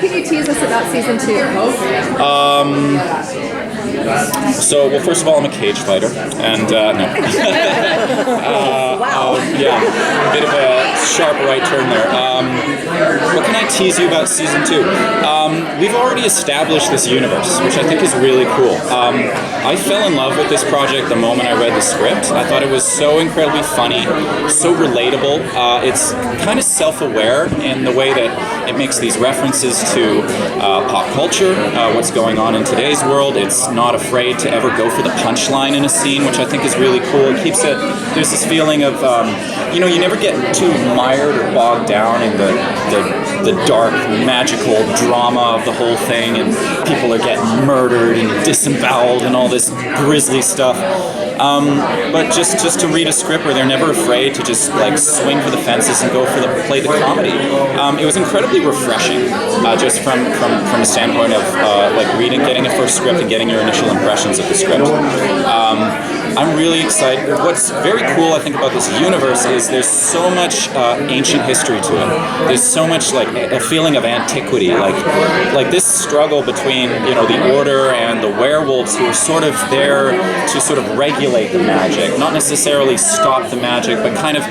can you tease us about season 2? So, well, first of all, I'm a cage fighter, and no. Wow. Yeah, a bit of a sharp right turn there. What can I tease you about season 2? We've already established this universe, which I think is really cool. I fell in love with this project the moment I read the script. I thought it was so incredibly funny, so relatable. It's kind of self-aware in the way that it makes these references to pop culture, what's going on in today's world. It's not afraid to ever go for the punchline in a scene, which I think is really cool. It keeps it, there's this feeling of, you never get too mired or bogged down in the dark, magical drama of the whole thing, and people are getting murdered and disemboweled and all this grisly stuff. But just to read a script where they're never afraid to just like swing for the fences and go for play the comedy. It was incredibly refreshing, just from a standpoint of getting a first script and getting your initial impressions of the script. I'm really excited. What's very cool, I think, about this universe is there's so much ancient history to it. There's so much like a feeling of antiquity, like this struggle between the Order and the werewolves, who are sort of there to sort of regulate the magic, not necessarily stop the magic, but kind of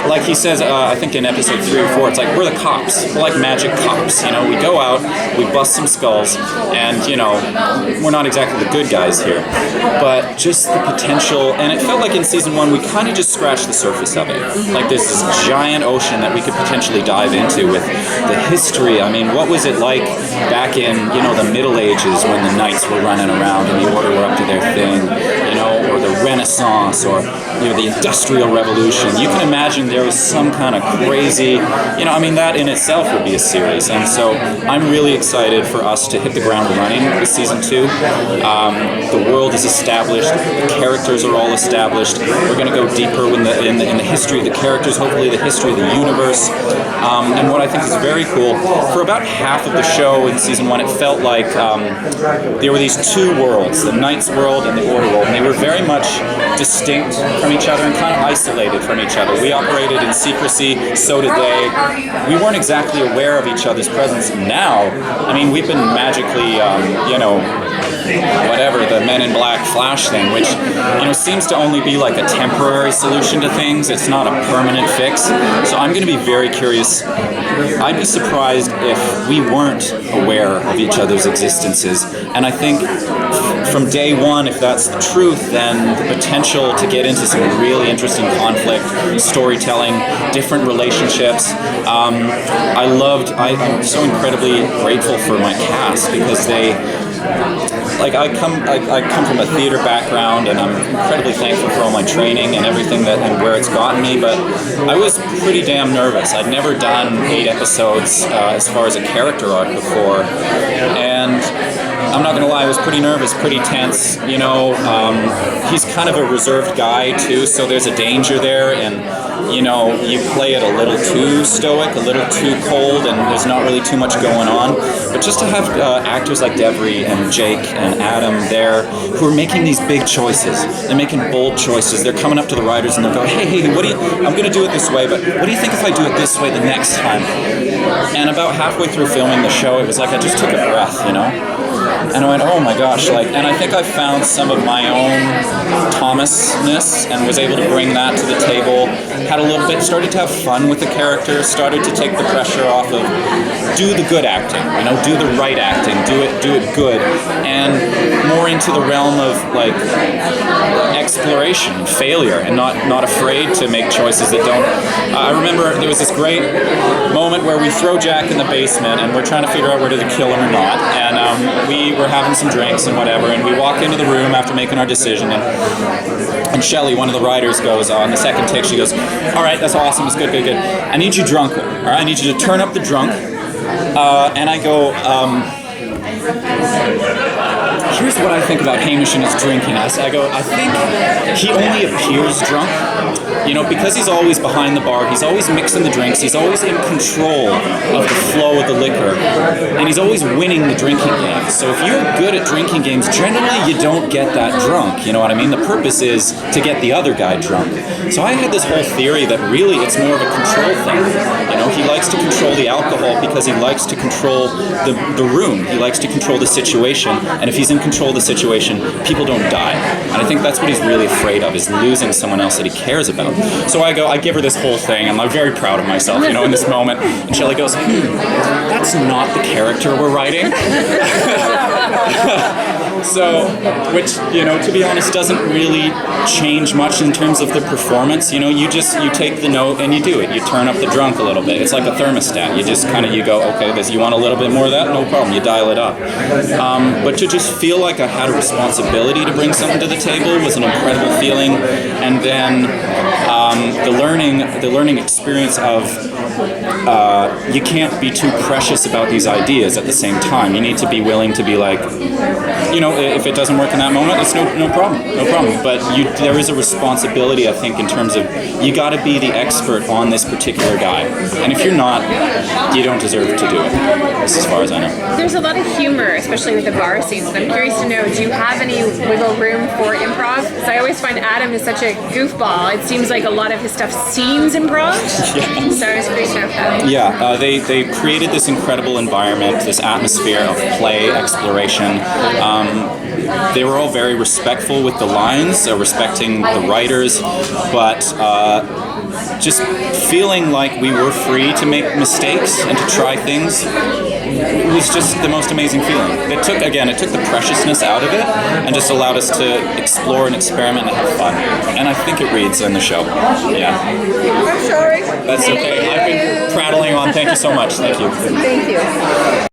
like he says, I think in episode 3 or 4, it's like we're the cops. We're like magic cops. We go out, we bust some skulls, and we're not exactly the good guys here, but just the potential. And it felt like in season 1 we kind of just scratched the surface of it. Like there's this giant ocean that we could potentially dive into with the history. I mean, what was it like back in the Middle Ages when the knights were running around and the Order were up to their thing, or the Renaissance, or the Industrial Revolution. You can imagine there was some kind of crazy, that in itself would be a series. And so I'm really excited for us to hit the ground running with season 2. The world is established, the characters are all established. We're going to go deeper in the history of the characters, hopefully the history of the universe. And what I think is very cool, for about half of the show in season 1, it felt like there were these two worlds, the Knights world and the Order world, and they were very much distinct from each other and kind of isolated from each other. We operated in secrecy, so did they. We weren't exactly aware of each other's presence. Now, we've been magically, whatever, the Men in Black Flash thing, which, seems to only be like a temporary solution to things. It's not a permanent fix. So I'm going to be very curious. I'd be surprised if we weren't aware of each other's existences. And I think from day one, if that's the truth, then the potential to get into some really interesting conflict, storytelling, different relationships. I'm so incredibly grateful for my cast, because I come from a theater background, and I'm incredibly thankful for all my training and everything and where it's gotten me, but I was pretty damn nervous. I'd never done 8 episodes as far as a character arc before, and I'm not going to lie, I was pretty nervous, pretty tense. He's kind of a reserved guy too, so there's a danger there, and you play it a little too stoic, a little too cold, and there's not really too much going on. But just to have actors like Devery and Jake and Adam there, who are making these big choices, they're making bold choices. They're coming up to the writers and they'll go, hey, I'm going to do it this way, but what do you think if I do it this way the next time? And about halfway through filming the show, it was like I just took a breath, And I went, oh my gosh, and I think I found some of my own Thomasness and was able to bring that to the table. Started to have fun with the character, started to take the pressure off of do the good acting, do the right acting, do it good, and more into the realm of exploration and failure, and not afraid to make choices that don't. I remember there was this great moment where we throw Jack in the basement and we're trying to figure out whether to kill him or not, and we were having some drinks and whatever, and we walk into the room after making our decision, and Shelley, one of the writers, goes on the second take, she goes, all right, that's awesome, it's good. I need you drunker, all right? I need you to turn up the drunk. And I go, here's what I think about Hamish and his drinking. I think he only appears drunk. You know, because he's always behind the bar, he's always mixing the drinks, he's always in control of the flow of the liquor, and he's always winning the drinking games. So if you're good at drinking games, generally you don't get that drunk, you know what I mean? The purpose is to get the other guy drunk. So I had this whole theory that really it's more of a control thing. You know, he likes to control the alcohol because he likes to control the room, he likes to control the situation, and if he's in control of the situation, people don't die. And I think that's what he's really afraid of, is losing someone else that he cares about. So I give her this whole thing, and I'm very proud of myself, you know, in this moment. And Shelley goes, that's not the character we're writing. So, which, you know, to be honest, doesn't really change much in terms of the performance. You know, you take the note and you do it. You turn up the drunk a little bit. It's like a thermostat. You just kind of, you go, okay, you want a little bit more of that? No problem. You dial it up. But to just feel like I had a responsibility to bring something to the table was an incredible feeling. And then the learning experience of you can't be too precious about these ideas at the same time. You need to be willing to be like, you know, if it doesn't work in that moment, it's no problem. But there is a responsibility, I think, in terms of you got to be the expert on this particular guy. And if you're not, you don't deserve to do it. That's as far as I know. There's a lot of humor, especially with the bar scenes. And I'm curious to know, do you have any wiggle room for improv? Because I always find Adam is such a goofball. It seems like a lot of his stuff seems improv. Yeah. So I was curious to know that. Yeah, they created this incredible environment, this atmosphere of play, exploration. They were all very respectful with the lines, respecting the writers, but just feeling like we were free to make mistakes and to try things. It was just the most amazing feeling. It took the preciousness out of it and just allowed us to explore and experiment and have fun. And I think it reads in the show. Yeah. I'm sorry. That's okay. I've been prattling on. Thank you so much. Thank you. Thank you.